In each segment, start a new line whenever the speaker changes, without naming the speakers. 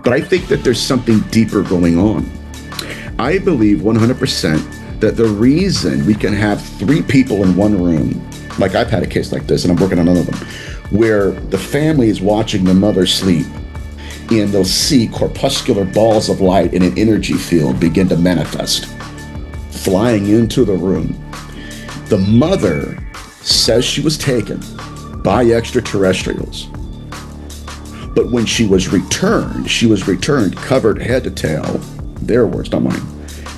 But I think that there's something deeper going on. I believe 100% that the reason we can have three people in one room, like I've had a case like this, and I'm working on another one, where the family is watching the mother sleep, and they'll see corpuscular balls of light in an energy field begin to manifest, flying into the room. The mother says she was taken by extraterrestrials. But when she was returned covered head to tail, their words, not mine,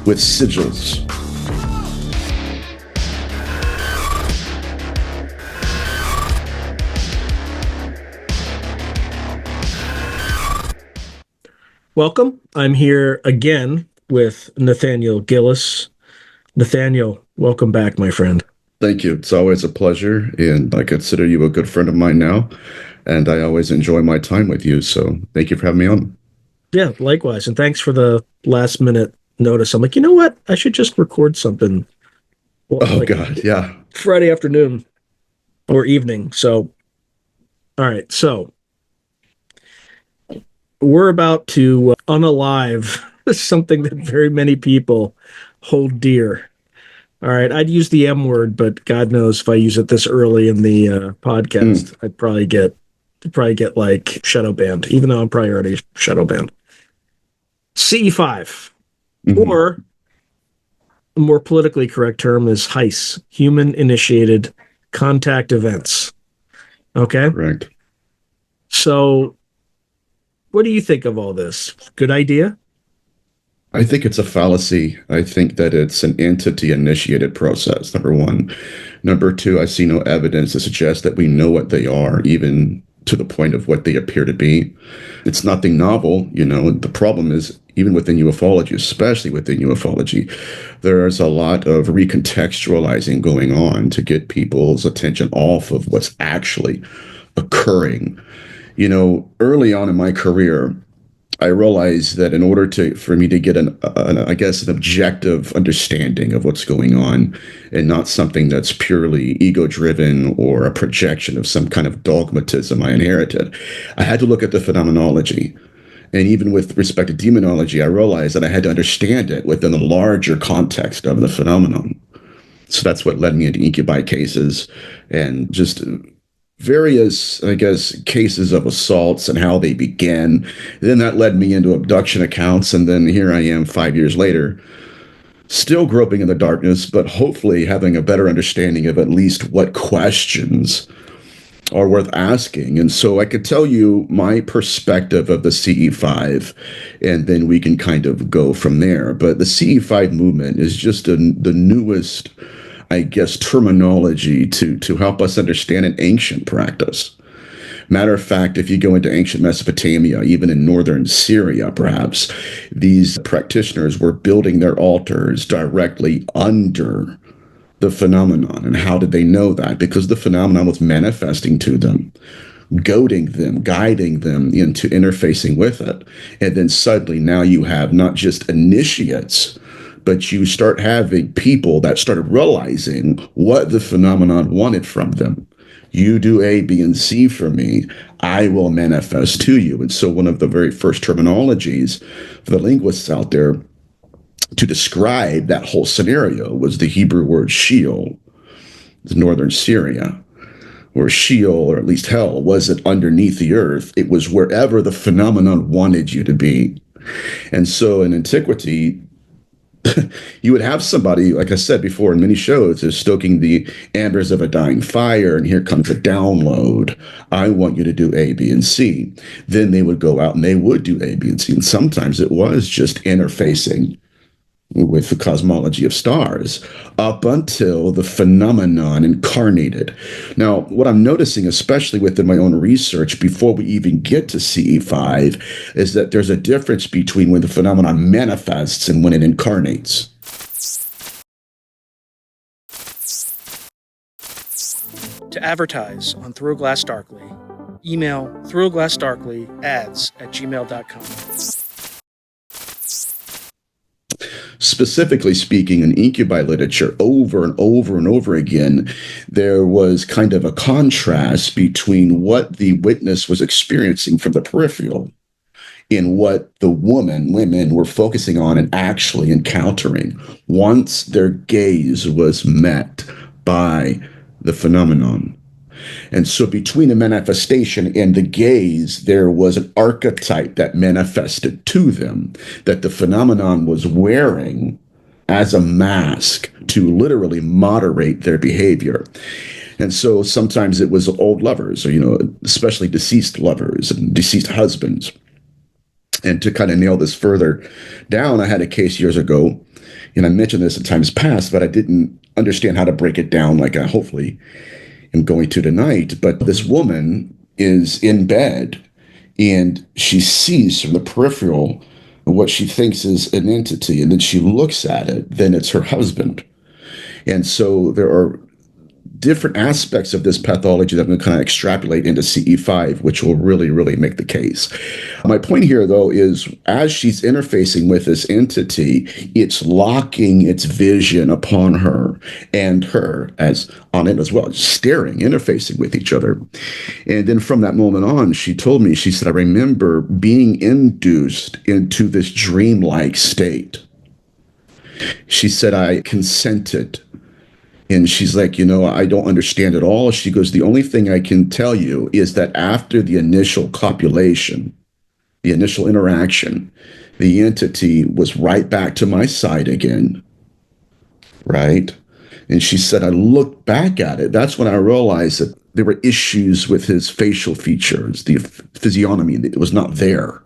with sigils.
Welcome. I'm here again with Nathaniel Gillis. Nathaniel, welcome back, my friend.
Thank you. It's always a pleasure, and I consider you a good friend of mine now, and I always enjoy my time with you, so thank you for having me on.
Yeah, likewise, and thanks for the last-minute notice. I'm like, you know what? I should just record something.
God, yeah.
Friday afternoon or evening. So, all right, so we're about to unalive something that very many people hold dear. All right, I'd use the M word, but God knows if I use it this early in the podcast, I'd probably get like shadow banned, even though I'm probably already shadow banned. CE5, or a more politically correct term is HICE, Human-Initiated Contact Events. Okay?
Correct.
So, what do you think of all this? Good idea?
I think it's a fallacy. I think that it's an entity-initiated process, number one. Number two, I see no evidence to suggest that we know what they are, even to the point of what they appear to be. It's nothing novel, you know. The problem is, even within ufology, especially within ufology, there's a lot of recontextualizing going on to get people's attention off of what's actually occurring. You know, early on in my career, I realized that in order for me to get an objective understanding of what's going on, and not something that's purely ego-driven or a projection of some kind of dogmatism I inherited, I had to look at the phenomenology. And even with respect to demonology, I realized that I had to understand it within the larger context of the phenomenon. So that's what led me into incubi cases and just various, cases of assaults and how they began. Then that led me into abduction accounts. And then here I am 5 years later, still groping in the darkness, but hopefully having a better understanding of at least what questions are worth asking. And so I could tell you my perspective of the CE5, and then we can kind of go from there. But the CE5 movement is just the newest, terminology to help us understand an ancient practice. Matter of fact, if you go into ancient Mesopotamia, even in northern Syria, perhaps, these practitioners were building their altars directly under the phenomenon. And how did they know that? Because the phenomenon was manifesting to them, goading them, guiding them into interfacing with it. And then suddenly now you have not just initiates, but you start having people that started realizing what the phenomenon wanted from them. You do A, B, and C for me, I will manifest to you. And so one of the very first terminologies for the linguists out there to describe that whole scenario was the Hebrew word Sheol, northern Syria, where Sheol, or at least hell, wasn't underneath the earth. It was wherever the phenomenon wanted you to be. And so in antiquity, you would have somebody, like I said before in many shows, is stoking the embers of a dying fire, and here comes a download. I want you to do A, B, and C. Then they would go out and they would do A, B, and C. And sometimes it was just interfacing with the cosmology of stars up until the phenomenon incarnated. Now, what I'm noticing, especially within my own research, before we even get to CE5, is that there's a difference between when the phenomenon manifests and when it incarnates.
To advertise on Through a Glass Darkly, email throughaglassdarkly@gmail.com.
Specifically speaking, in incubi literature, over and over and over again, there was kind of a contrast between what the witness was experiencing from the peripheral in what the women were focusing on and actually encountering once their gaze was met by the phenomenon. And so between the manifestation and the gaze, there was an archetype that manifested to them that the phenomenon was wearing as a mask to literally moderate their behavior. And so sometimes it was old lovers, or, especially deceased lovers and deceased husbands. And to kind of nail this further down, I had a case years ago, and I mentioned this in times past, but I didn't understand how to break it down like I hopefully am going to tonight. But this woman is in bed and she sees from the peripheral what she thinks is an entity, and then she looks at it, then it's her husband. And so there are different aspects of this pathology that I'm going to kind of extrapolate into CE5, which will really, really make the case. My point here, though, is as she's interfacing with this entity, it's locking its vision upon her and her as on it as well, staring, interfacing with each other. And then from that moment on, she told me, she said, I remember being induced into this dreamlike state. She said, I consented. And she's like, I don't understand it all. She goes, the only thing I can tell you is that after the initial copulation, the initial interaction, the entity was right back to my side again. Right. And she said, I looked back at it. That's when I realized that there were issues with his facial features, the physiognomy. It was not there.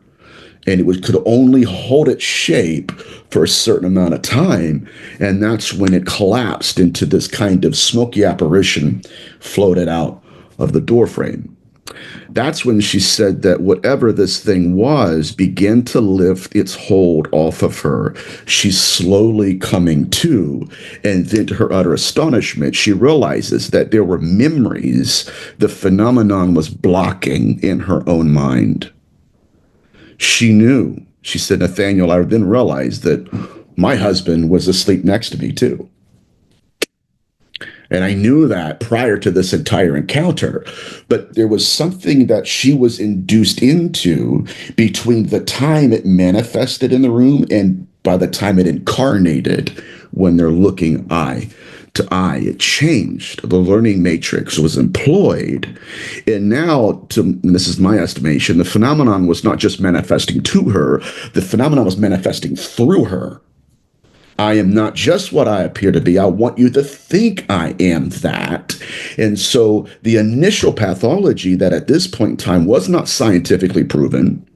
And could only hold its shape for a certain amount of time. And that's when it collapsed into this kind of smoky apparition floated out of the doorframe. That's when she said that whatever this thing was began to lift its hold off of her. She's slowly coming to, and then to her utter astonishment, she realizes that there were memories the phenomenon was blocking in her own mind. She knew. She said, Nathaniel, I then realized that my husband was asleep next to me too. And I knew that prior to this entire encounter, but there was something that she was induced into between the time it manifested in the room and by the time it incarnated when they're looking eye to eye. It changed. The learning matrix was employed. And now, and this is my estimation, the phenomenon was not just manifesting to her, the phenomenon was manifesting through her. I am not just what I appear to be. I want you to think I am that. And so the initial pathology that at this point in time was not scientifically proven,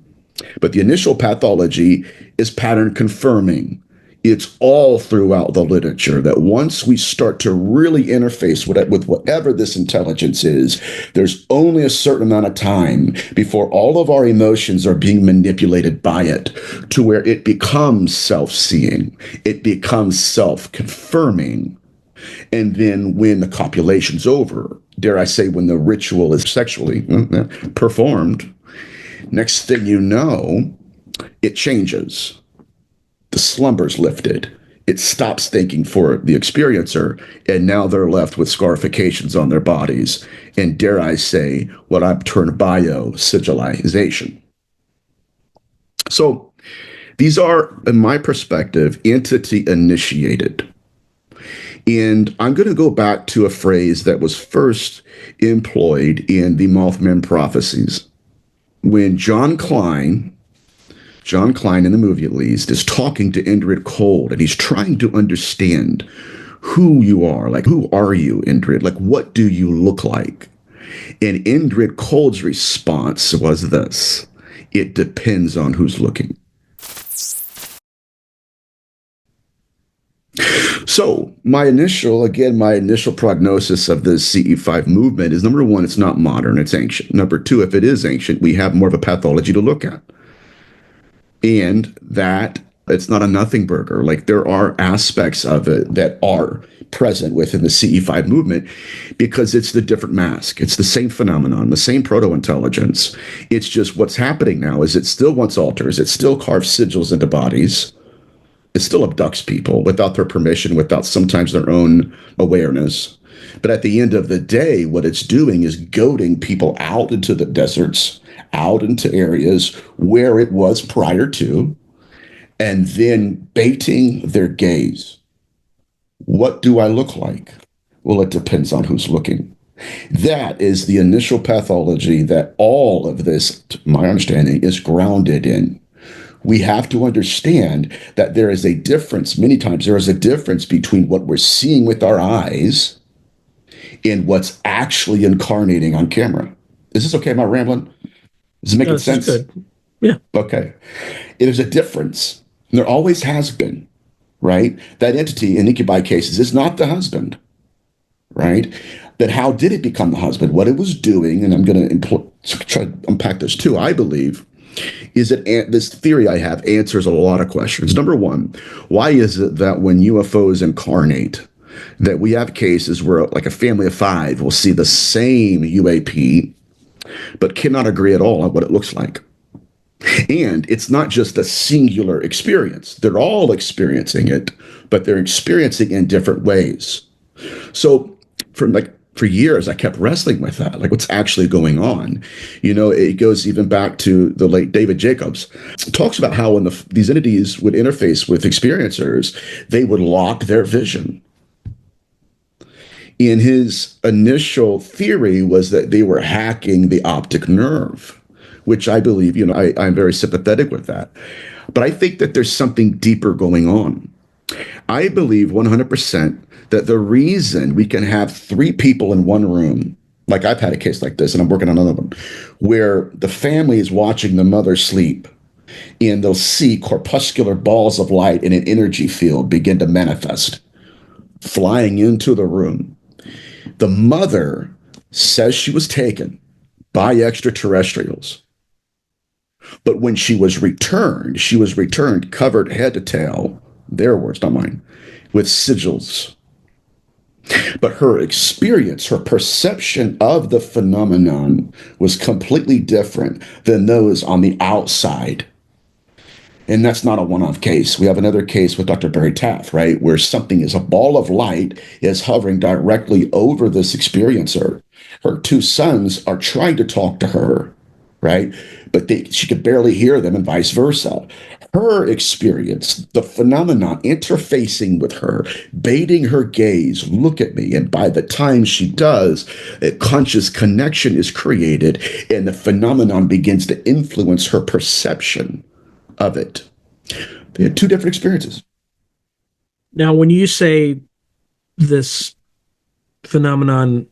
but the initial pathology is pattern confirming. It's all throughout the literature that once we start to really interface with whatever this intelligence is, there's only a certain amount of time before all of our emotions are being manipulated by it to where it becomes self-seeing, it becomes self-confirming. And then when the copulation's over, dare I say, when the ritual is sexually performed, next thing you know, it changes. The slumber's lifted. It stops thinking for the experiencer, and now they're left with scarifications on their bodies. And dare I say, what I've termed bio-sigillization. So these are, in my perspective, entity initiated. And I'm going to go back to a phrase that was first employed in the Mothman prophecies. When John Klein in the movie at least, is talking to Indrid Cold, and he's trying to understand who you are. Like, who are you, Indrid? Like, what do you look like? And Indrid Cold's response was this: it depends on who's looking. So my initial prognosis of the CE5 movement is, number one, it's not modern, it's ancient. Number two, if it is ancient, we have more of a pathology to look at. And that it's not a nothing burger. Like, there are aspects of it that are present within the CE5 movement because it's the different mask. It's the same phenomenon, the same proto-intelligence. It's just what's happening now is it still wants alters. It still carves sigils into bodies. It still abducts people without their permission, without sometimes their own awareness. But at the end of the day, what it's doing is goading people out into the deserts, out into areas where it was prior to, and then baiting their gaze. What do I look like? Well, it depends on who's looking. That is the initial pathology that all of this, to my understanding, is grounded in. We have to understand that there is a difference. Many times there is a difference between what we're seeing with our eyes and what's actually incarnating on camera. Is this okay? Am I rambling? Is it
No,
making
this is
sense?
good. Yeah.
Okay. It is a difference. And there always has been, right? That entity in incubi cases is not the husband, right? Then how did it become the husband? What it was doing, and I'm going to try to unpack this too, I believe, is that this theory I have answers a lot of questions. Number one, why is it that when UFOs incarnate, that we have cases where like a family of 5 will see the same UAP, but cannot agree at all on what it looks like? And it's not just a singular experience. They're all experiencing it, but they're experiencing it in different ways. So for years, I kept wrestling with that, like what's actually going on. It goes even back to the late David Jacobs. It talks about how when these entities would interface with experiencers, they would lock their vision. In his initial theory was that they were hacking the optic nerve, which I believe, I'm very sympathetic with that. But I think that there's something deeper going on. I believe 100% that the reason we can have 3 people in one room, like I've had a case like this, and I'm working on another one, where the family is watching the mother sleep, and they'll see corpuscular balls of light in an energy field begin to manifest, flying into the room. The mother says she was taken by extraterrestrials. But when she was returned covered head to tail, their words, not mine, with sigils. But her experience, her perception of the phenomenon was completely different than those on the outside. And that's not a one-off case. We have another case with Dr. Barry Taff, right, where something is a ball of light is hovering directly over this experiencer. Her 2 sons are trying to talk to her, right? But she could barely hear them and vice versa. Her experience, the phenomenon interfacing with her, baiting her gaze, look at me. And by the time she does, a conscious connection is created and the phenomenon begins to influence her perception of it. They had 2 different experiences.
Now, when you say this phenomenon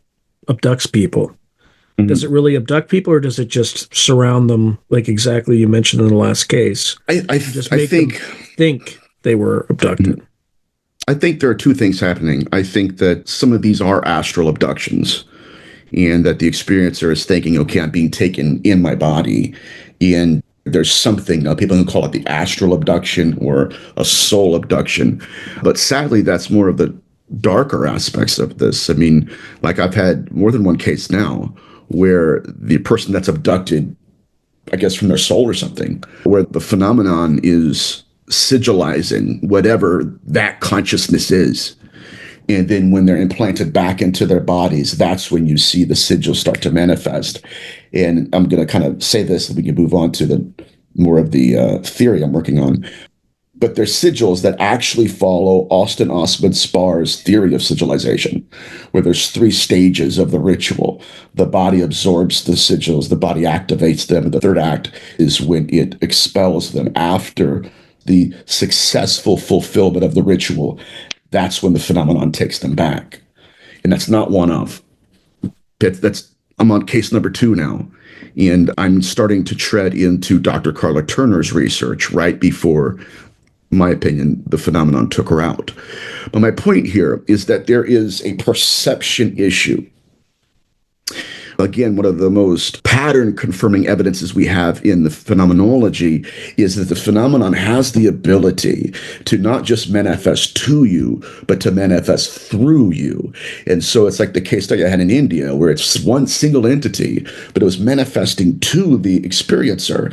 abducts people, does it really abduct people, or does it just surround them, like exactly you mentioned in the last case?
I
think they were abducted.
I think there are 2 things happening. I think that some of these are astral abductions, and that the experiencer is thinking, okay, I'm being taken in my body, and there's something, people can call it the astral abduction or a soul abduction. But sadly, that's more of the darker aspects of this. I mean, like I've had more than one case now where the person that's abducted, I guess from their soul or something, where the phenomenon is sigilizing whatever that consciousness is. And then when they're implanted back into their bodies, that's when you see the sigils start to manifest. And I'm going to kind of say this, and we can move on to the more of the theory I'm working on. But they're sigils that actually follow Austin Osman Sparr's theory of sigilization, where there's 3 stages of the ritual. The body absorbs the sigils, the body activates them, and the 3rd act is when it expels them after the successful fulfillment of the ritual. That's when the phenomenon takes them back. And that's not one of. I'm on case number 2 now. And I'm starting to tread into Dr. Carla Turner's research right before, my opinion, the phenomenon took her out. But my point here is that there is a perception issue. Again, one of the most pattern confirming evidences we have in the phenomenology is that the phenomenon has the ability to not just manifest to you, but to manifest through you. And so it's like the case study I had in India, where it's one single entity, but it was manifesting to the experiencer,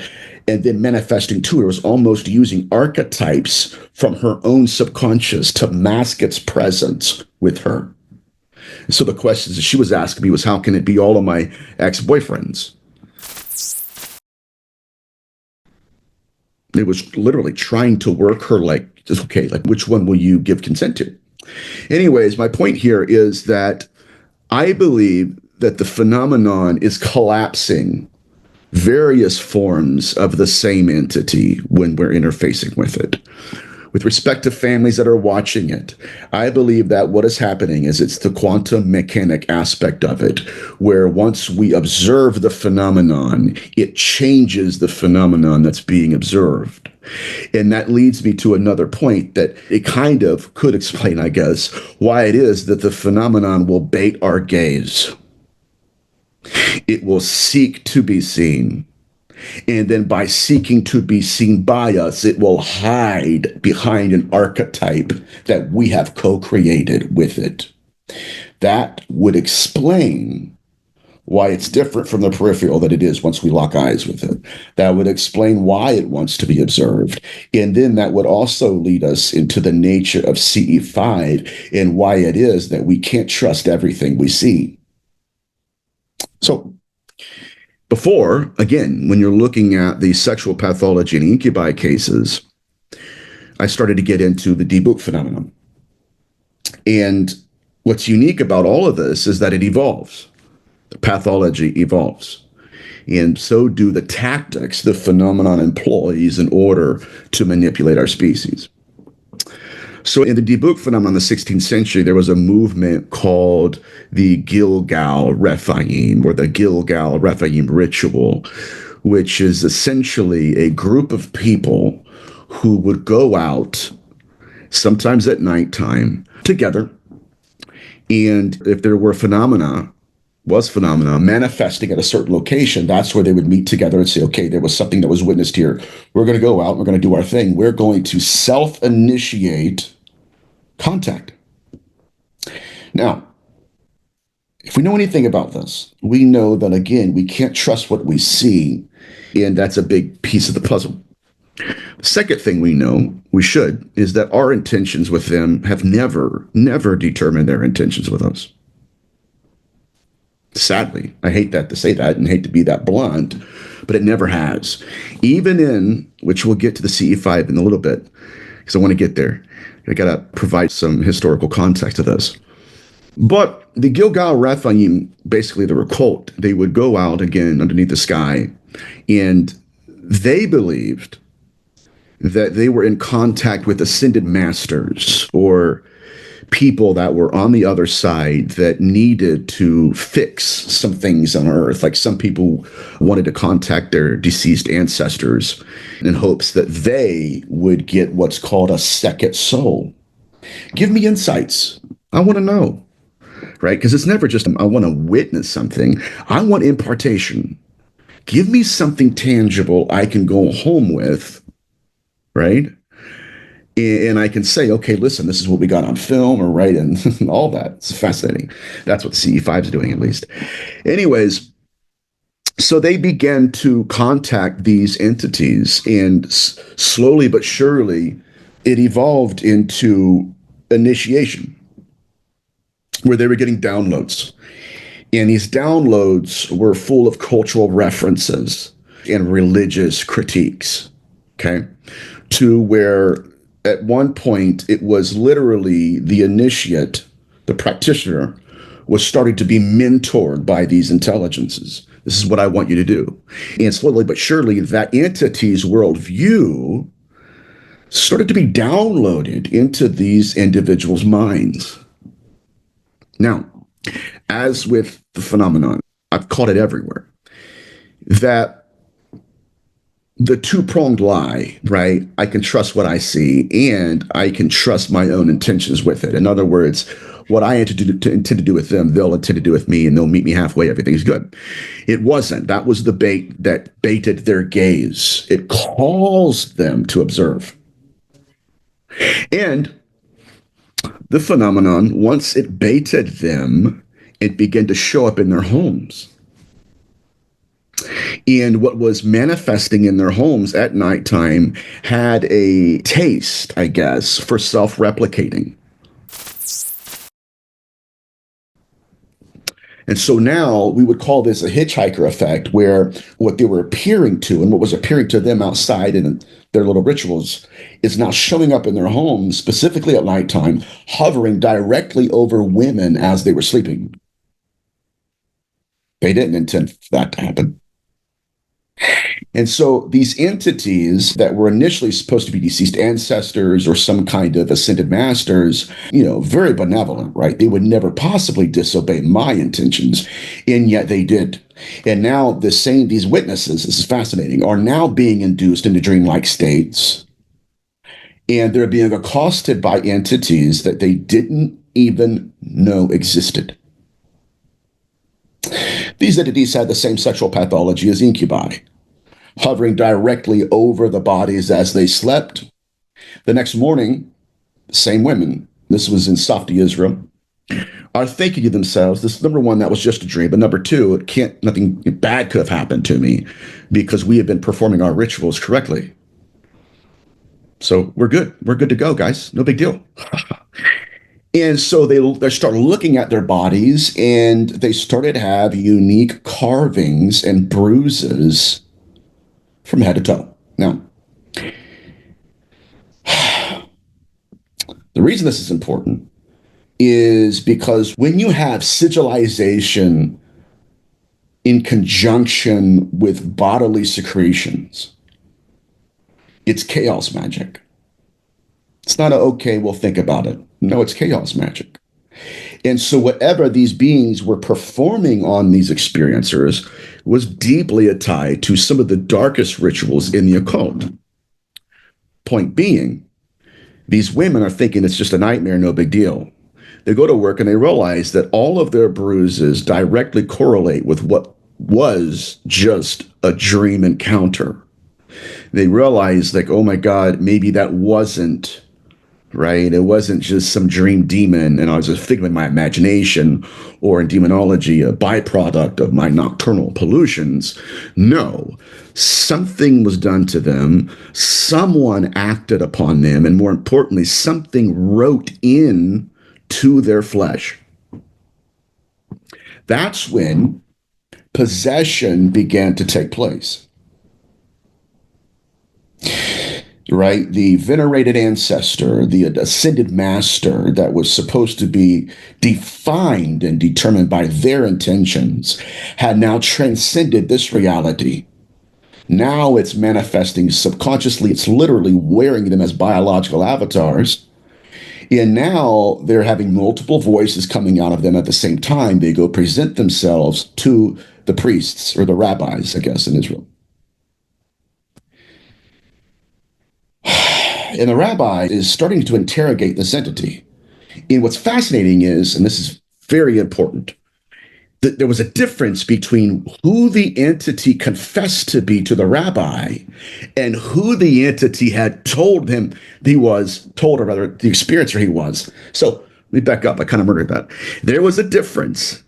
and then manifesting to her. It was almost using archetypes from her own subconscious to mask its presence with her. So the questions that she was asking me was, how can it be all of my ex-boyfriends? It was literally trying to work her like, okay, like which one will you give consent to? Anyways, my point here is that I believe that the phenomenon is collapsing various forms of the same entity when we're interfacing with it. With respect to families that are watching it, I believe that what is happening is it's the quantum mechanic aspect of it, where once we observe the phenomenon, it changes the phenomenon that's being observed. And that leads me to another point that it kind of could explain, I guess, why it is that the phenomenon will bait our gaze. It will seek to be seen. And then by seeking to be seen by us, it will hide behind an archetype that we have co-created with it. That would explain why it's different from the peripheral that it is once we lock eyes with it. That would explain why it wants to be observed. And then that would also lead us into the nature of CE5 and why it is that we can't trust everything we see. So before, again, when you're looking at the sexual pathology and incubi cases, I started to get into the debug phenomenon. And what's unique about all of this is that it evolves. The pathology evolves. And so do the tactics the phenomenon employs in order to manipulate our species. So in the debug phenomenon in the 16th century, there was a movement called the Gilgal Rephaim, or the Gilgal Rephaim ritual, which is essentially a group of people who would go out, sometimes at nighttime, together. And if there were phenomena manifesting at a certain location, that's where they would meet together and say, okay, there was something that was witnessed here. We're going to go out, we're going to do our thing. We're going to self-initiate contact. Now, if we know anything about this, we know that, again, we can't trust what we see, and that's a big piece of the puzzle. The second thing we know, we should, is that our intentions with them have never determined their intentions with us. Sadly, I hate that to say that and hate to be that blunt, but it never has. Even in, which we'll get to the CE5 in a little bit, because I want to get there. I got to provide some historical context to this. But the Gilgal Rephaim, basically the cult, they would go out again underneath the sky, and they believed that they were in contact with ascended masters or people that were on the other side that needed to fix some things on Earth. Like some people wanted to contact their deceased ancestors in hopes that they would get what's called a second soul. Give me insights. I want to know, right? Because it's never just, I want to witness something. I want impartation. Give me something tangible I can go home with, right? And I can say, okay, listen, this is what we got on film or right, and all that. It's fascinating. That's what CE5 is doing, at least. Anyways, so they began to contact these entities, and slowly but surely, it evolved into initiation, where they were getting downloads. And these downloads were full of cultural references and religious critiques, okay? To where at one point, it was literally the initiate, the practitioner, was starting to be mentored by these intelligences. This is what I want you to do. And slowly but surely, that entity's worldview started to be downloaded into these individuals' minds. Now, as with the phenomenon, I've caught it everywhere, that the two-pronged lie, right? I can trust what I see, and I can trust my own intentions with it. In other words, what I intend to do with them, they'll intend to do with me, and they'll meet me halfway. Everything's good. It wasn't. That was the bait that baited their gaze. It caused them to observe. And the phenomenon, once it baited them, it began to show up in their homes. And what was manifesting in their homes at nighttime had a taste, I guess, for self-replicating. And so now we would call this a hitchhiker effect, where what they were appearing to and what was appearing to them outside in their little rituals, is now showing up in their homes, specifically at nighttime, hovering directly over women as they were sleeping. They didn't intend for that to happen. And so these entities that were initially supposed to be deceased ancestors or some kind of ascended masters, very benevolent, right? They would never possibly disobey my intentions, and yet they did. And now these witnesses, this is fascinating, are now being induced into dreamlike states, and they're being accosted by entities that they didn't even know existed. These entities had the same sexual pathology as incubi, hovering directly over the bodies as they slept. The next morning, same women, this was in Safdi, Israel, are thinking to themselves, this number one, that was just a dream, but number two, nothing bad could have happened to me because we have been performing our rituals correctly. So we're good. We're good to go, guys. No big deal. And so they start looking at their bodies, and they started to have unique carvings and bruises from head to toe. Now, the reason this is important is because when you have sigillization in conjunction with bodily secretions, it's chaos magic. It's not okay, we'll think about it. No, it's chaos magic. And so whatever these beings were performing on these experiencers was deeply tied to some of the darkest rituals in the occult. Point being, these women are thinking it's just a nightmare, no big deal. They go to work and they realize that all of their bruises directly correlate with what was just a dream encounter. They realize, like, oh my God, maybe that wasn't right. It wasn't just some dream demon and I was a figment of my imagination, or in demonology, a byproduct of my nocturnal pollutions. No, something was done to them. Someone acted upon them. And more importantly, something wrote in to their flesh. That's when possession began to take place. Right? The venerated ancestor, the ascended master that was supposed to be defined and determined by their intentions, had now transcended this reality. Now it's manifesting subconsciously. It's literally wearing them as biological avatars. And now they're having multiple voices coming out of them at the same time. They go present themselves to the priests, or the rabbis, I guess, in Israel. And the rabbi is starting to interrogate this entity. And what's fascinating is, and this is very important, that there was a difference between who the entity confessed to be to the rabbi and who the entity had told him he was, or rather, the experiencer he was. So let me back up. I kind of murdered that. There was a difference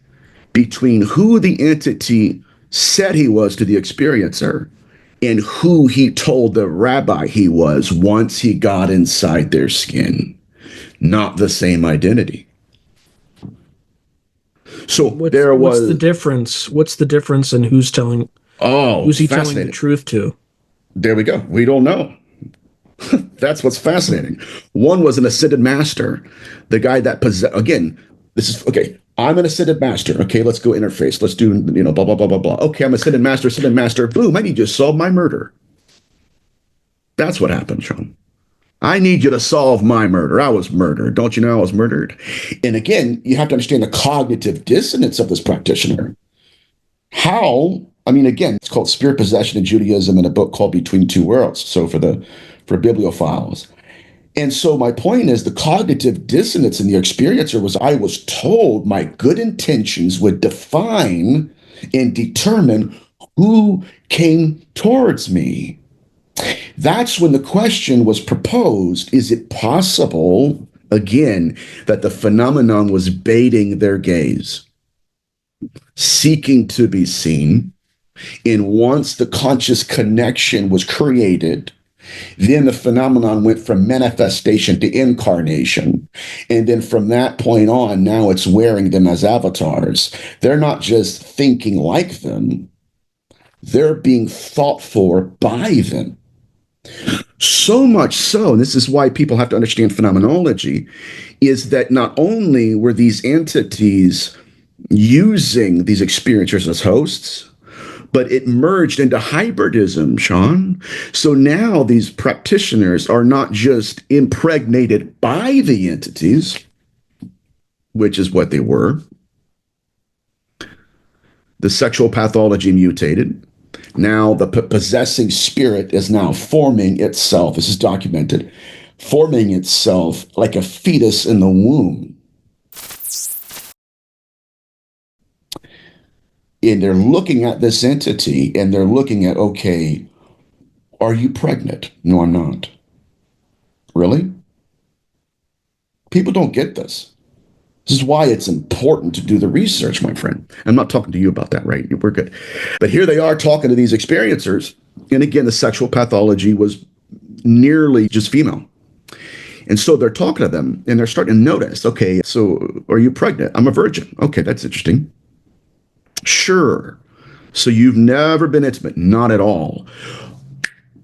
between who the entity said he was to the experiencer and who he told the rabbi he was once he got inside their skin. Not the same identity. So
what's the difference? What's the difference in who's he telling the truth to?
There we go. We don't know. That's what's fascinating. One was an ascended master, the guy that again, this is okay. I'm an ascended master. Okay, let's go interface. Let's do, blah, blah, blah, blah, blah. Okay, I'm ascended master. Boom, I need you to solve my murder. That's what happened, Sean. I need you to solve my murder. I was murdered. Don't you know I was murdered? And again, you have to understand the cognitive dissonance of this practitioner. Again, it's called Spirit Possession in Judaism in a book called Between Two Worlds. So for bibliophiles. And so my point is, the cognitive dissonance in the experiencer was, I was told my good intentions would define and determine who came towards me. That's when the question was proposed, is it possible, again, that the phenomenon was baiting their gaze, seeking to be seen, and once the conscious connection was created, then the phenomenon went from manifestation to incarnation. And then from that point on, now it's wearing them as avatars. They're not just thinking like them. They're being thought for by them. So much so, and this is why people have to understand phenomenology, is that not only were these entities using these experiencers as hosts, but it merged into hybridism, Sean. So now these practitioners are not just impregnated by the entities, which is what they were. The sexual pathology mutated. Now the possessing spirit is now forming itself. This is documented, forming itself like a fetus in the womb. And they're looking at this entity and they're looking at, okay, are you pregnant? No, I'm not. Really? People don't get this. This is why it's important to do the research, my friend. I'm not talking to you about that, right? We're good. But here they are talking to these experiencers. And again, the sexual pathology was nearly just female. And so they're talking to them and they're starting to notice, okay, so are you pregnant? I'm a virgin. Okay, that's interesting. Sure. So you've never been intimate? Not at all.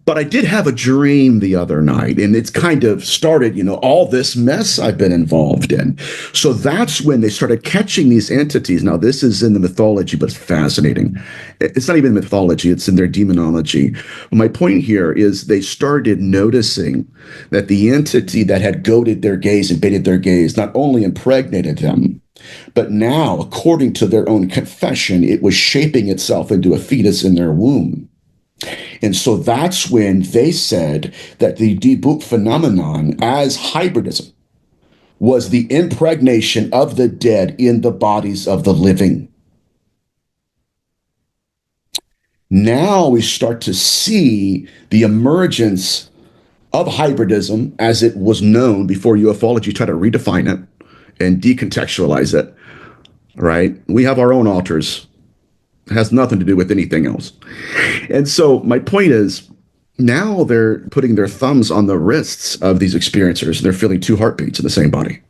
But I did have a dream the other night, and it's kind of started, all this mess I've been involved in. So that's when they started catching these entities. Now, this is in the mythology, but it's fascinating. It's not even mythology, it's in their demonology. My point here is they started noticing that the entity that had goaded their gaze and baited their gaze not only impregnated them, but now, according to their own confession, it was shaping itself into a fetus in their womb. And so that's when they said that the debut phenomenon as hybridism was the impregnation of the dead in the bodies of the living. Now we start to see the emergence of hybridism as it was known before ufology tried to redefine it and decontextualize it, right? We have our own altars. It has nothing to do with anything else. And so my point is, now they're putting their thumbs on the wrists of these experiencers. They're feeling two heartbeats in the same body,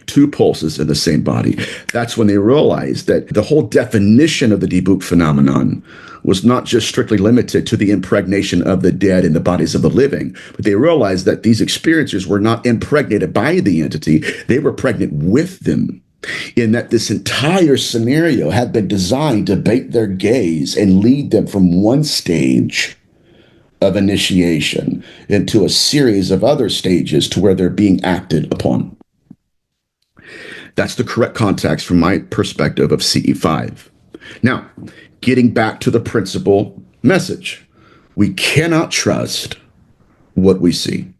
two pulses in the same body. That's when they realized that the whole definition of the debut phenomenon was not just strictly limited to the impregnation of the dead in the bodies of the living, but they realized that these experiencers were not impregnated by the entity. They were pregnant with them. In that this entire scenario had been designed to bait their gaze and lead them from one stage of initiation into a series of other stages to where they're being acted upon. That's the correct context from my perspective of CE5. Now, getting back to the principal message, we cannot trust what we see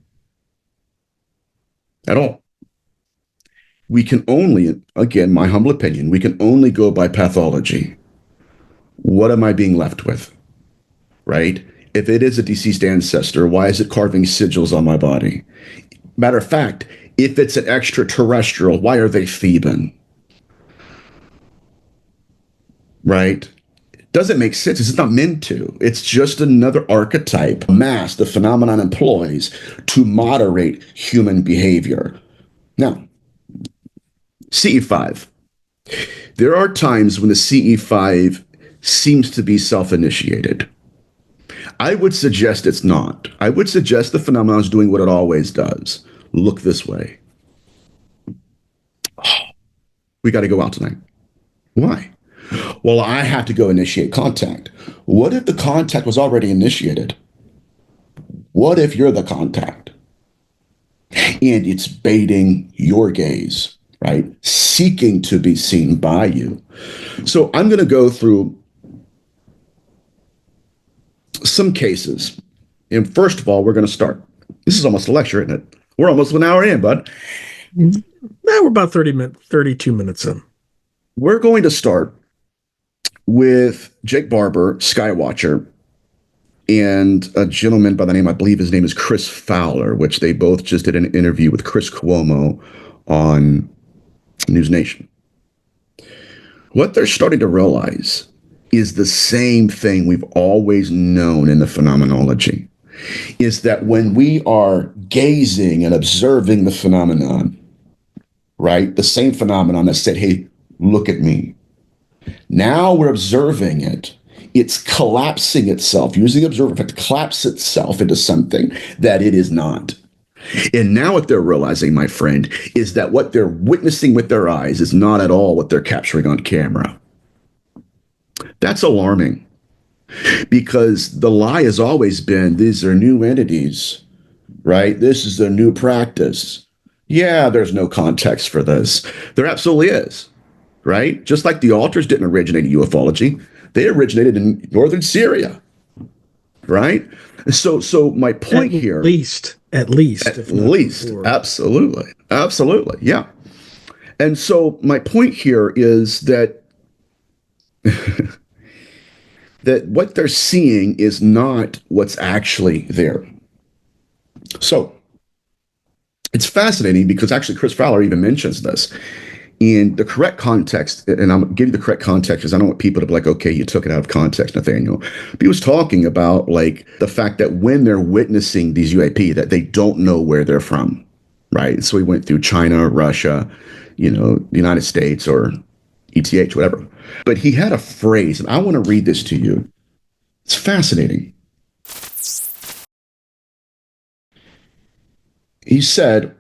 at all. We can only, again, my humble opinion, we can only go by pathology. What am I being left with, right? If it is a deceased ancestor, why is it carving sigils on my body? Matter of fact, if it's an extraterrestrial, why are they Theban? Right? Doesn't make sense. It's not meant to. It's just another archetype, mask the phenomenon employs to moderate human behavior. Now, CE5. There are times when the CE5 seems to be self-initiated. I would suggest it's not. I would suggest the phenomenon is doing what it always does. Look this way. Oh, we got to go out tonight. Why? Well, I have to go initiate contact. What if the contact was already initiated? What if you're the contact? And it's baiting your gaze, right? Seeking to be seen by you. So I'm going to go through some cases. And first of all, we're going to start. This is almost a lecture, isn't it? We're almost an hour in, bud.
Now we're about 32 minutes in.
We're going to start with Jake Barber, Skywatcher, and a gentleman by the name, I believe his name is Chris Fowler, which they both just did an interview with Chris Cuomo on News Nation. What they're starting to realize is the same thing we've always known in the phenomenology, is that when we are gazing and observing the phenomenon, right, the same phenomenon that said, hey, look at me. Now we're observing it It's collapsing itself, using observer effect to collapse itself into something that it is not. And now what they're realizing, my friend, is that what they're witnessing with their eyes is not at all what they're capturing on camera. That's alarming, because the lie has always been these are new entities, right? This is a new practice. Yeah, there's no context for this. There absolutely is, right? Just like the altars didn't originate in ufology, they originated in northern Syria, right? So my point here,
at least,
absolutely, yeah. And so my point here is that that what they're seeing is not what's actually there. So it's fascinating because actually Chris Fowler even mentions this in the correct context, and I'm giving the correct context because I don't want people to be like, okay, you took it out of context, Nathaniel. But he was talking about like the fact that when they're witnessing these UAP, that they don't know where they're from, right? So he went through China, Russia, the United States, or ETH, whatever. But he had a phrase, and I want to read this to you. It's fascinating. He said,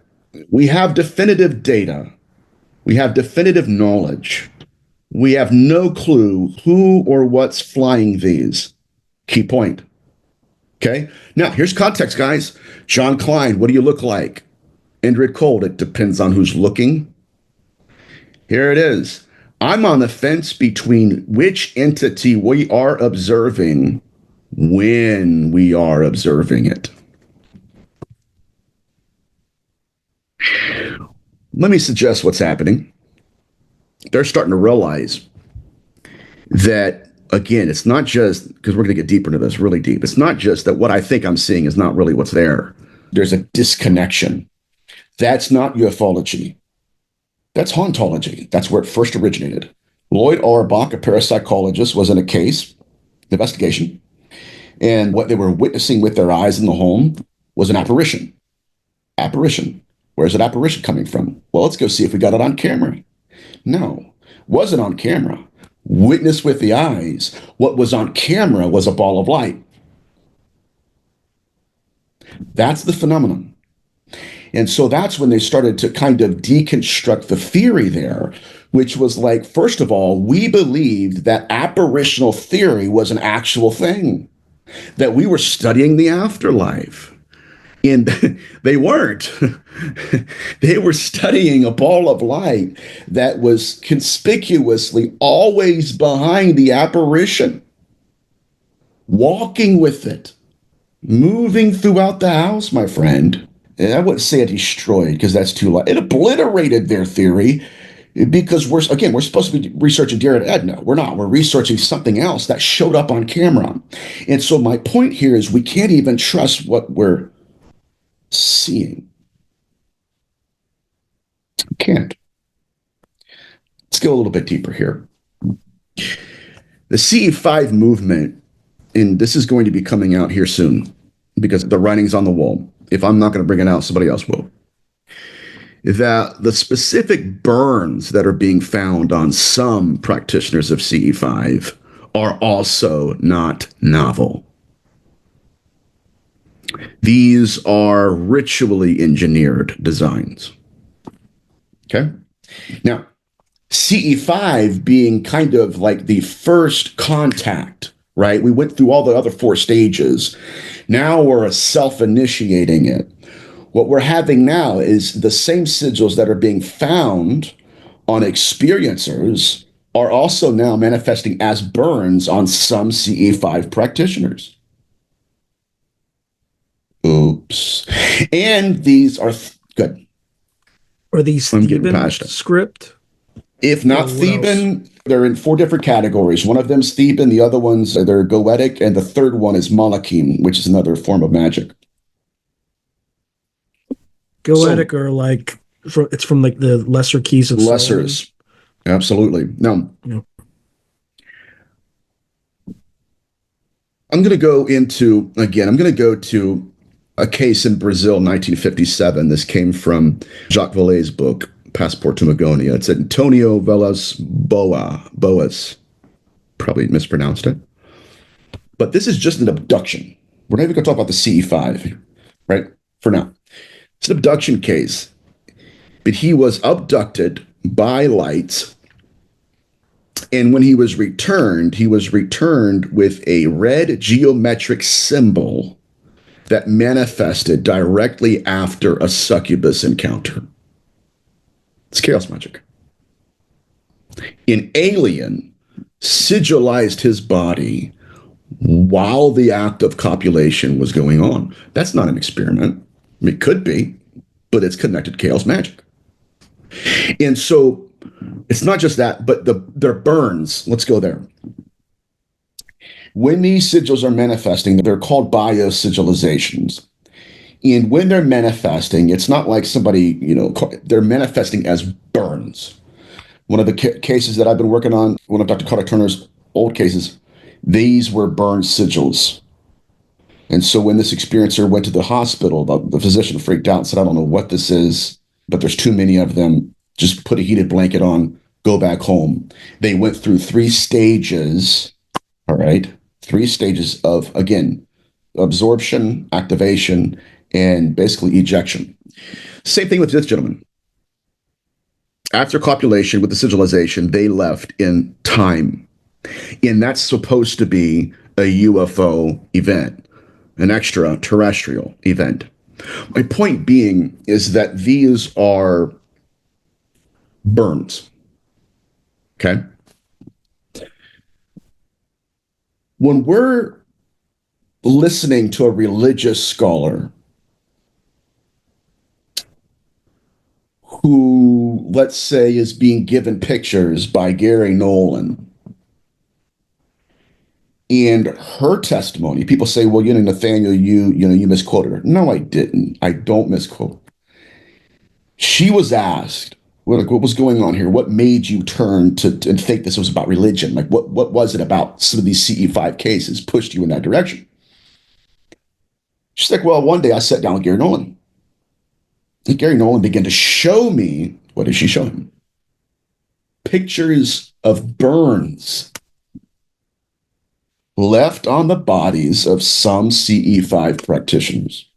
"We have definitive data. We have definitive knowledge. We have no clue who or what's flying these." Key point. Okay. Now, here's context, guys. John Klein, what do you look like? Indrid Cold, it depends on who's looking. Here it is. I'm on the fence between which entity we are observing when we are observing it. Let me suggest what's happening. They're starting to realize that, again, it's not just, because we're going to get deeper into this, really deep. It's not just that what I think I'm seeing is not really what's there. There's a disconnection. That's not ufology. That's hauntology. That's where it first originated. Lloyd Auerbach, a parapsychologist, was in a case investigation, and what they were witnessing with their eyes in the home was an apparition. Apparition. Where's that apparition coming from? Well, let's go see if we got it on camera. No, wasn't on camera. Witness with the eyes. What was on camera was a ball of light. That's the phenomenon. And so that's when they started to kind of deconstruct the theory there, which was like, first of all, we believed that apparitional theory was an actual thing, that we were studying the afterlife. And they weren't. They were studying a ball of light that was conspicuously always behind the apparition, walking with it, moving throughout the house, my friend. And I wouldn't say it destroyed because that's too light. It obliterated their theory because we're supposed to be researching Dear Edna. We're not. We're researching something else that showed up on camera. And so my point here is we can't even trust what we're seeing. We can't. Let's go a little bit deeper here. The CE5 movement, and this is going to be coming out here soon because the writing's on the wall. If I'm not going to bring it out, somebody else will. That the specific burns that are being found on some practitioners of CE5 are also not novel. These are ritually engineered designs. Okay? Now, CE5 being kind of like the first contact, right? We went through all the other 4 stages. Now we're self-initiating it. What we're having now is the same sigils that are being found on experiencers are also now manifesting as burns on some CE5 practitioners. Oops. And these are good.
Are these Theban script?
If not Theban, they're in 4 different categories. One of them's Theban, the other ones they're Goetic, and the third one is Malachim, which is another form of magic.
Goetic are like it's from like the lesser keys of
lessers. Solomon. Absolutely. Now, I'm going to go to a case in Brazil, 1957. This came from Jacques Vallée's book, Passport to Magonia. It's Antonio Velas Boas. Probably mispronounced it. But this is just an abduction. We're not even going to talk about the CE5, right? For now. It's an abduction case. But he was abducted by lights. And when he was returned with a red geometric symbol that manifested directly after a succubus encounter. It's chaos magic. An alien sigilized his body while the act of copulation was going on. That's not an experiment. I mean, it could be, but it's connected chaos magic. And so it's not just that, but their burns. Let's go there. When these sigils are manifesting, they're called biosigilizations. And when they're manifesting, it's not like somebody, they're manifesting as burns. One of the cases that I've been working on, one of Dr. Carter Turner's old cases, these were burn sigils. And so when this experiencer went to the hospital, the physician freaked out and said, I don't know what this is, but there's too many of them. Just put a heated blanket on, go back home. They went through 3 stages, all right? 3 stages of, again, absorption, activation, and basically ejection. Same thing with this gentleman. After copulation with the sigilization, they left in time. And that's supposed to be a UFO event, an extraterrestrial event. My point being is that these are burns. Okay? When we're listening to a religious scholar who, let's say, is being given pictures by Gary Nolan, and her testimony, people say, well, Nathaniel, you misquoted her. No, I didn't. I don't misquote. She was asked, what was going on here? What made you turn and think this was about religion? Like, what was it about some of these CE5 cases pushed you in that direction? She's like, well, one day I sat down with Gary Nolan. And Gary Nolan began to show me, what did she show him? Pictures of burns left on the bodies of some CE5 practitioners.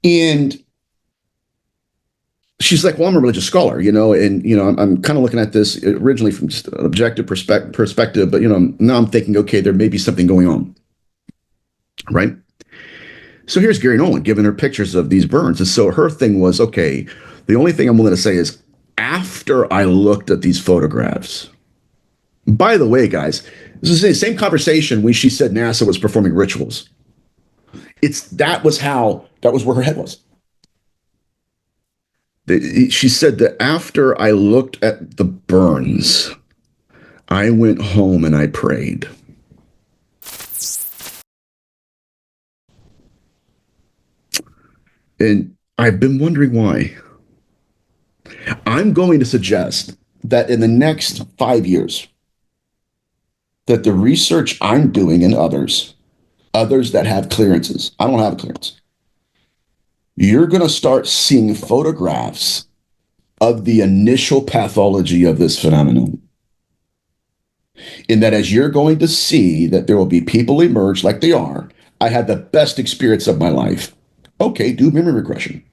And she's like, well, I'm a religious scholar, and, I'm kind of looking at this originally from just an objective perspective, but, now I'm thinking, okay, there may be something going on, right? So here's Gary Nolan giving her pictures of these burns. And so her thing was, okay, the only thing I'm willing to say is after I looked at these photographs, by the way, guys, this is the same conversation when she said NASA was performing rituals. That was where her head was. She said that after I looked at the burns, I went home and I prayed. And I've been wondering why. I'm going to suggest that in the next 5 years, that the research I'm doing and others that have clearances, I don't have a clearance, you're going to start seeing photographs of the initial pathology of this phenomenon. In that as you're going to see that there will be people emerge like they are, I had the best experience of my life. Okay, do memory regression.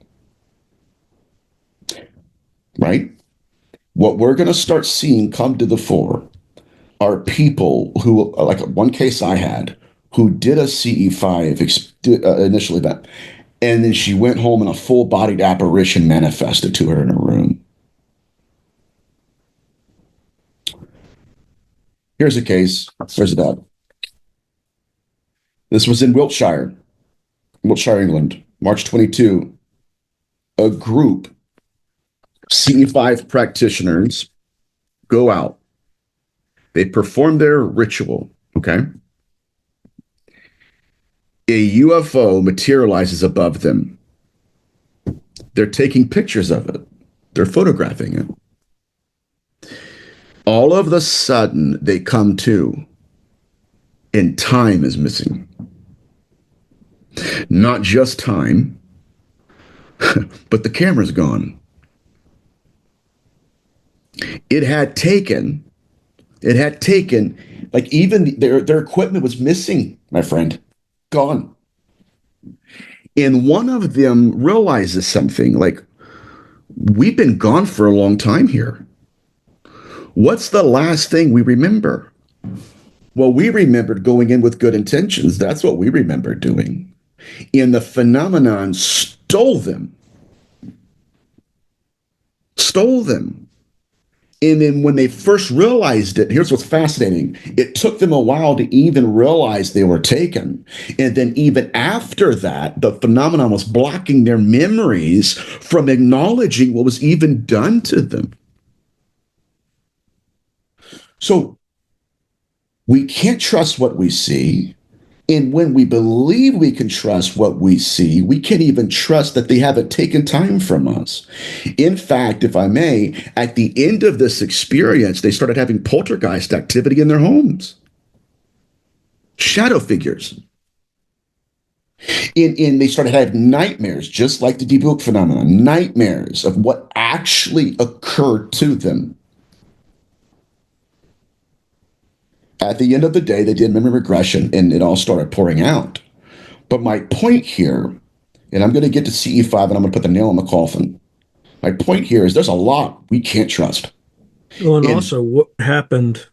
Right? What we're going to start seeing come to the fore are people who, like one case I had, who did a CE5 initial event, and then she went home and a full-bodied apparition manifested to her in her room. Here's a case. Where's it at? This was in Wiltshire, England, March 22. A group, CE5 practitioners, go out. They perform their ritual, okay? A UFO materializes above them. They're taking pictures of it. They're photographing it. All of a sudden, they come to, and time is missing. Not just time, but the camera's gone. It had taken Like even their equipment was missing, my friend, gone. And one of them realizes something like, we've been gone for a long time here. What's the last thing we remember? Well, we remembered going in with good intentions. That's what we remember doing. And the phenomenon stole them. Stole them. And then when they first realized it, here's what's fascinating. It took them a while to even realize they were taken. And then even after that, the phenomenon was blocking their memories from acknowledging what was even done to them. So we can't trust what we see. And when we believe we can trust what we see, we can't even trust that they haven't taken time from us. In fact, if I may, at the end of this experience, they started having poltergeist activity in their homes. Shadow figures. And they started having nightmares, just like the deep book phenomenon, nightmares of what actually occurred to them. At the end of the day, they did memory regression and it all started pouring out. But my point here, and I'm going to get to CE5 and I'm going to put the nail in the coffin. My point here is there's a lot we can't trust.
Well, and also what happened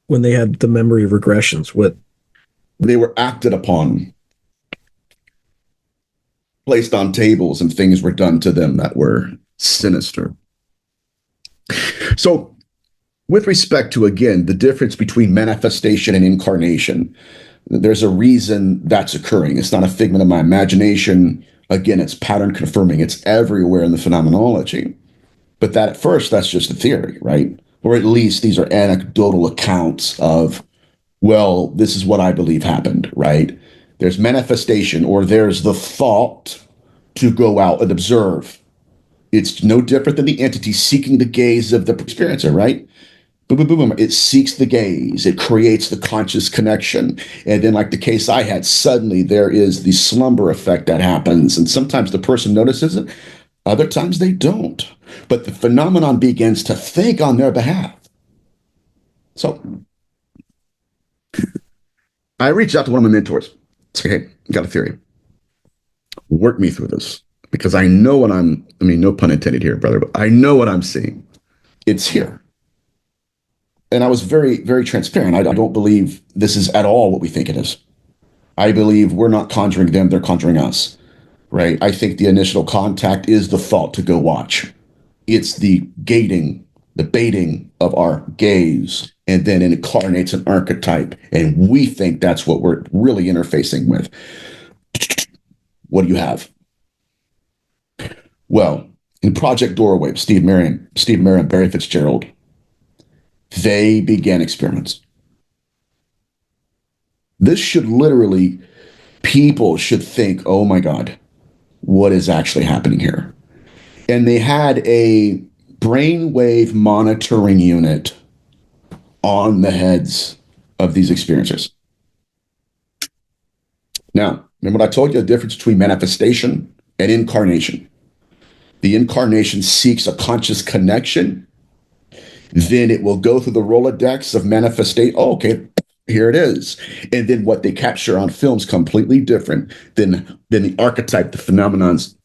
when they had the memory regressions with?
They were acted upon, placed on tables, and things were done to them that were sinister. So, with respect to, again, the difference between manifestation and incarnation, there's a reason that's occurring. It's not a figment of my imagination. Again, it's pattern confirming. It's everywhere in the phenomenology. But that at first, that's just a theory, right? Or at least these are anecdotal accounts of, well, this is what I believe happened, right? There's manifestation, or there's the thought to go out and observe. It's no different than the entity seeking the gaze of the experiencer, right? Boom, boom, boom, boom. It seeks the gaze. It creates the conscious connection. And then, like the case I had, suddenly there is the slumber effect that happens. And sometimes the person notices it. Other times they don't. But the phenomenon begins to think on their behalf. So I reached out to one of my mentors. Say, hey, got a theory. Work me through this. Because I know what no pun intended here, brother, but I know what I'm seeing. It's here. And I was very, very transparent. I don't believe this is at all what we think it is. I believe we're not conjuring them, they're conjuring us, right? I think the initial contact is the thought to go watch. It's the gating, the baiting of our gaze, and then it incarnates an archetype. And we think that's what we're really interfacing with. What do you have? Well, in Project Doorway, Steve Merriam, Barry Fitzgerald, they began experiments. This should literally, people should think, oh my God, what is actually happening here? And they had a brainwave monitoring unit on the heads of these experiencers. Now, remember what I told you, the difference between manifestation and incarnation. The incarnation seeks a conscious connection. Then it will go through the Rolodex of manifestation. Oh, okay, here it is. And then what they capture on film is completely different than the archetype, the phenomenon's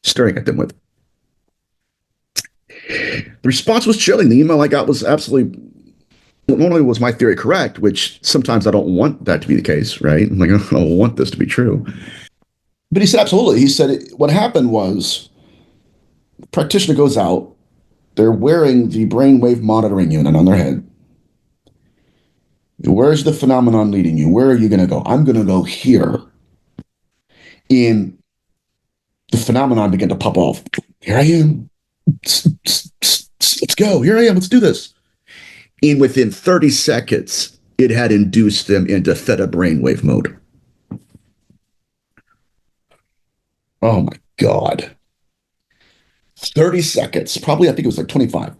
staring at them with. The response was chilling. The email I got was absolutely, not only was my theory correct, which sometimes I don't want that to be the case, right? I'm like, I don't want this to be true. But he said, absolutely. He said, what happened was the practitioner goes out, they're wearing the brainwave monitoring unit on their head. Where's the phenomenon leading you? Where are you going to go? I'm going to go here. And the phenomenon began to pop off. Here I am. Let's go. Here I am. Let's do this. And within 30 seconds, it had induced them into theta brainwave mode. Oh my God. 30 seconds, probably I think it was like 25.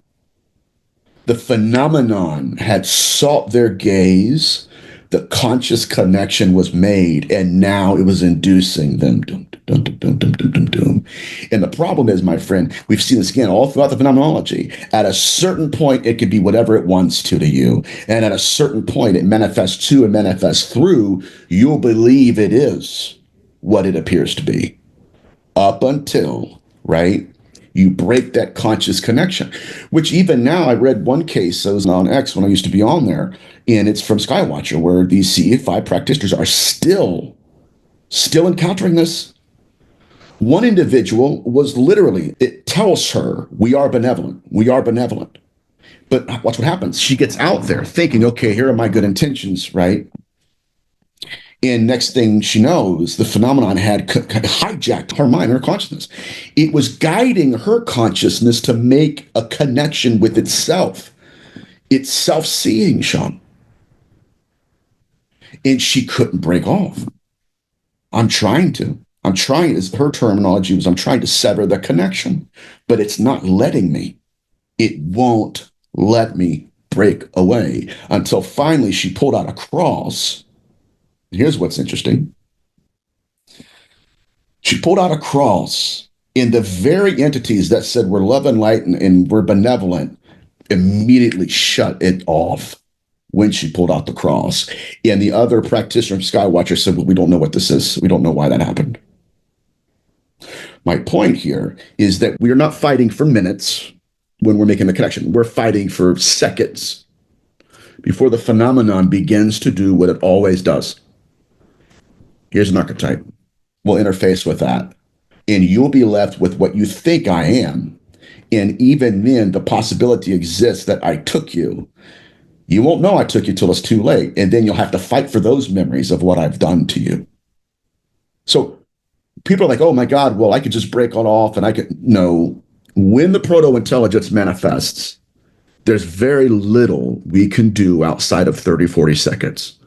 The phenomenon had sought their gaze, the conscious connection was made, and now it was inducing them. Dum, dum, dum, dum, dum, dum, dum. And the problem is, my friend, we've seen this again all throughout the phenomenology. At a certain point, it could be whatever it wants to you. And at a certain point, it manifests to and manifests through. You'll believe it is what it appears to be up until, right? You break that conscious connection, which even now, I read one case, I was on X when I used to be on there, and it's from Skywatcher, where these CE5 practitioners are still encountering this. One individual was literally, it tells her, we are benevolent, we are benevolent. But watch what happens. She gets out there thinking, okay, here are my good intentions, right? And next thing she knows, the phenomenon had hijacked her mind, her consciousness. It was guiding her consciousness to make a connection with itself. It's self-seeing, Sean. And she couldn't break off. I'm trying, as her terminology was, I'm trying to sever the connection, but it's not letting me. It won't let me break away until finally she pulled out a cross. Here's what's interesting. She pulled out a cross, and the very entities that said we're love and light and we're benevolent immediately shut it off when she pulled out the cross. And the other practitioner, Skywatcher, said, well, we don't know what this is. We don't know why that happened. My point here is that we're not fighting for minutes when we're making the connection. We're fighting for seconds before the phenomenon begins to do what it always does. Here's an archetype. We'll interface with that. And you'll be left with what you think I am. And even then, the possibility exists that I took you. You won't know I took you till it's too late. And then you'll have to fight for those memories of what I've done to you. So people are like, oh my God, well, I could just break it off and I could. No. When the proto-intelligence manifests, there's very little we can do outside of 30, 40 seconds.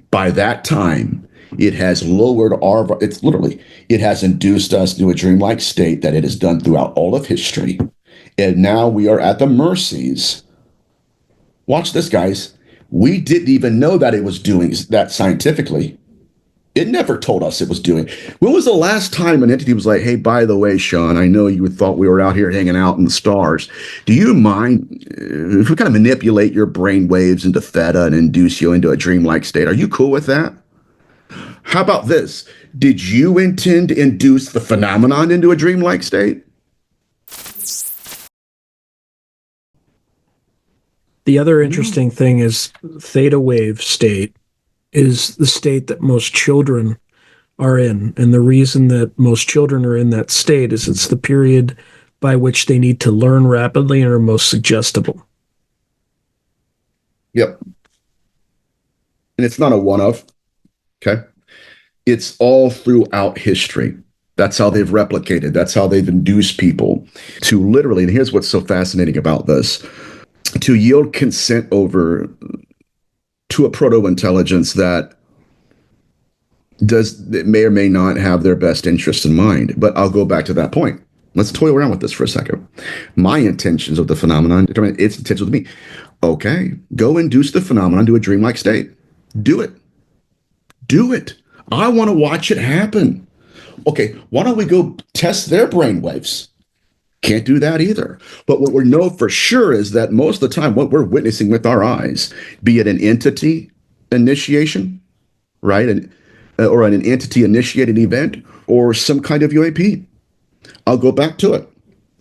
By that time, it has lowered it has induced us to a dreamlike state that it has done throughout all of history. And now we are at the mercies. Watch this, guys. We didn't even know that it was doing that scientifically. It never told us it was doing. When was the last time an entity was like, hey, by the way, Sean, I know you thought we were out here hanging out in the stars. Do you mind if we kind of manipulate your brain waves into theta and induce you into a dreamlike state? Are you cool with that? How about this? Did you intend to induce the phenomenon into a dreamlike state?
The other interesting thing is theta wave state is the state that most children are in. And the reason that most children are in that state is it's the period by which they need to learn rapidly and are most suggestible.
Yep. And it's not a one-off. Okay. It's all throughout history. That's how they've replicated. That's how they've induced people to literally, and here's what's so fascinating about this, to yield consent over to a proto-intelligence that may or may not have their best interest in mind. But I'll go back to that point. Let's toy around with this for a second. My intentions of the phenomenon determine its intentions with me. Okay, go induce the phenomenon to a dreamlike state. Do it. Do it. I want to watch it happen. Okay, why don't we go test their brainwaves? Can't do that either. But what we know for sure is that most of the time, what we're witnessing with our eyes, be it an entity initiation, right, or an entity initiated event, or some kind of UAP. I'll go back to it.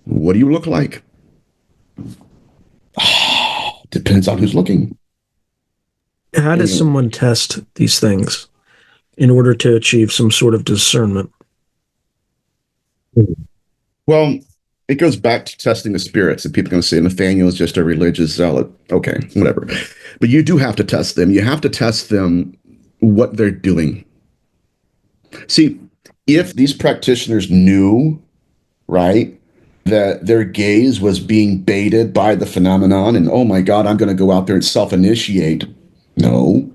What do you look like? Depends on who's looking.
How does someone test these things in order to achieve some sort of discernment?
Well, it goes back to testing the spirits, and people are going to say Nathaniel is just a religious zealot. Okay, whatever. But you do have to test them. You have to test them what they're doing. See, if these practitioners knew, right, that their gaze was being baited by the phenomenon and, oh my God, I'm going to go out there and self-initiate. No,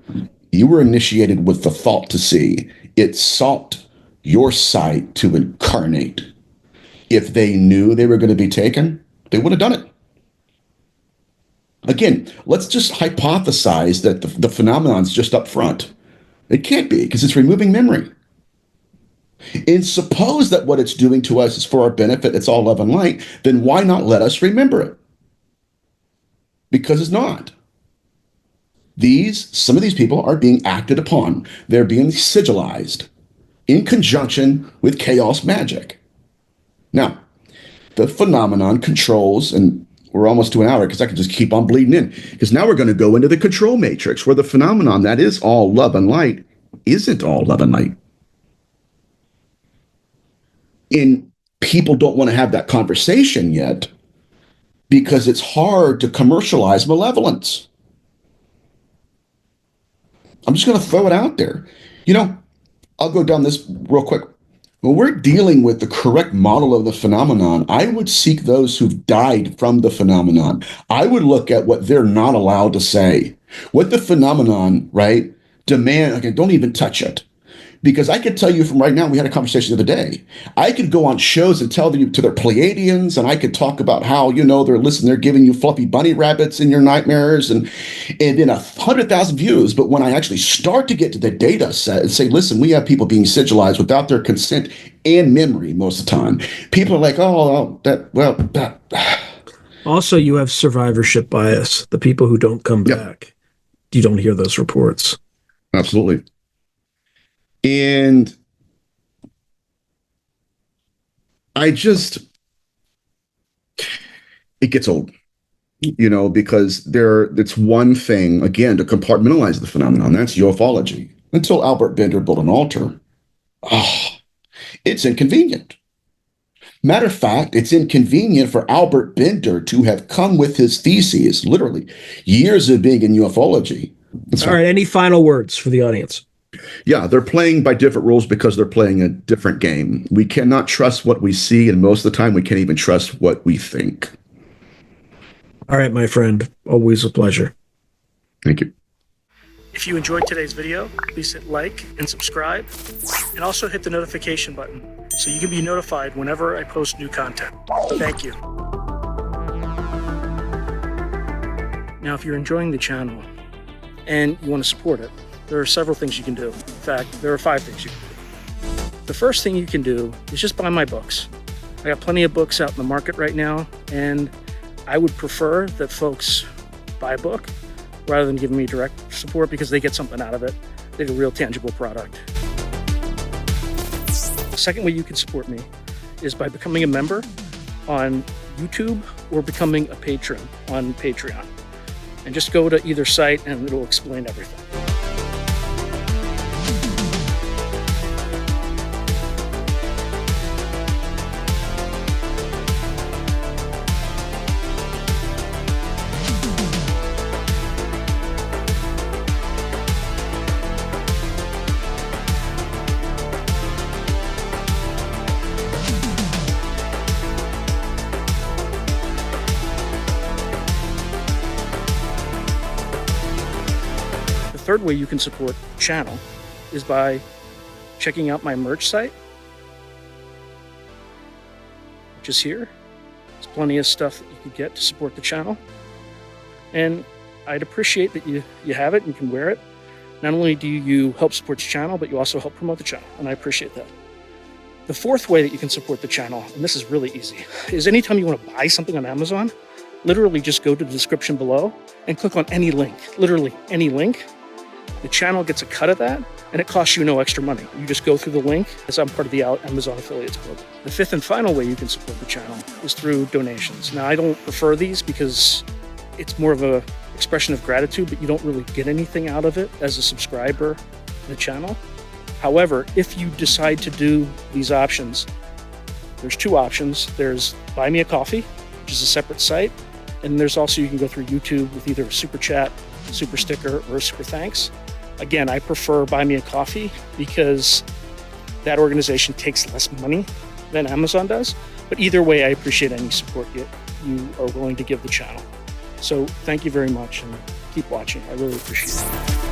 you were initiated with the thought to see. It sought your sight to incarnate. If they knew they were going to be taken, they would have done it. Again, let's just hypothesize that the phenomenon's just up front. It can't be, because it's removing memory. And suppose that what it's doing to us is for our benefit, it's all love and light, then why not let us remember it? Because it's not. Some of these people are being acted upon. They're being sigilized in conjunction with chaos magic. Now, the phenomenon controls, and we're almost to an hour because I can just keep on bleeding in, because now we're going to go into the control matrix where the phenomenon that is all love and light isn't all love and light. And people don't want to have that conversation yet because it's hard to commercialize malevolence. I'm just going to throw it out there. I'll go down this real quick. When we're dealing with the correct model of the phenomenon, I would seek those who've died from the phenomenon. I would look at what they're not allowed to say, what the phenomenon, right, demand. Okay, don't even touch it. Because I could tell you from right now, we had a conversation the other day. I could go on shows and tell you to their Pleiadians, and I could talk about how, they're giving you fluffy bunny rabbits in your nightmares, and then 100,000 views. But when I actually start to get to the data set and say, listen, we have people being sigilized without their consent and memory most of the time. People are like, that.
Also, you have survivorship bias. The people who don't come back, you don't hear those reports.
Absolutely. And it gets old, because it's one thing, again, to compartmentalize the phenomenon. That's ufology. Until Albert Bender built an altar. It's inconvenient. Matter of fact, it's inconvenient for Albert Bender to have come with his theses, literally, years of being in ufology.
All right, any final words for the audience?
Yeah, they're playing by different rules because they're playing a different game. We cannot trust what we see, and most of the time we can't even trust what we think.
All right, my friend, always a pleasure.
Thank you.
If you enjoyed today's video, please hit like and subscribe, and also hit the notification button so you can be notified whenever I post new content. Thank you. Now, if you're enjoying the channel and you want to support it, there are several things you can do. In fact, there are 5 things you can do. The first thing you can do is just buy my books. I got plenty of books out in the market right now, and I would prefer that folks buy a book rather than giving me direct support, because they get something out of it. They get a real tangible product. The second way you can support me is by becoming a member on YouTube or becoming a patron on Patreon. And just go to either site and it'll explain everything. The third way you can support the channel is by checking out my merch site, which is here. There's plenty of stuff that you can get to support the channel. And I'd appreciate that you have it and can wear it. Not only do you help support the channel, but you also help promote the channel, and I appreciate that. The fourth way that you can support the channel, and this is really easy, is anytime you want to buy something on Amazon, literally just go to the description below and click on any link, literally any link. The channel gets a cut of that, and it costs you no extra money. You just go through the link, as I'm part of the Amazon Affiliates Club. The fifth and final way you can support the channel is through donations. Now, I don't prefer these because it's more of an expression of gratitude, but you don't really get anything out of it as a subscriber to the channel. However, if you decide to do these options, there's 2 options. There's Buy Me a Coffee, which is a separate site, and there's also, you can go through YouTube with either a super chat, super sticker, or a super thanks. Again, I prefer Buy Me a Coffee because that organization takes less money than Amazon does. But either way, I appreciate any support you are willing to give the channel. So thank you very much, and keep watching. I really appreciate it.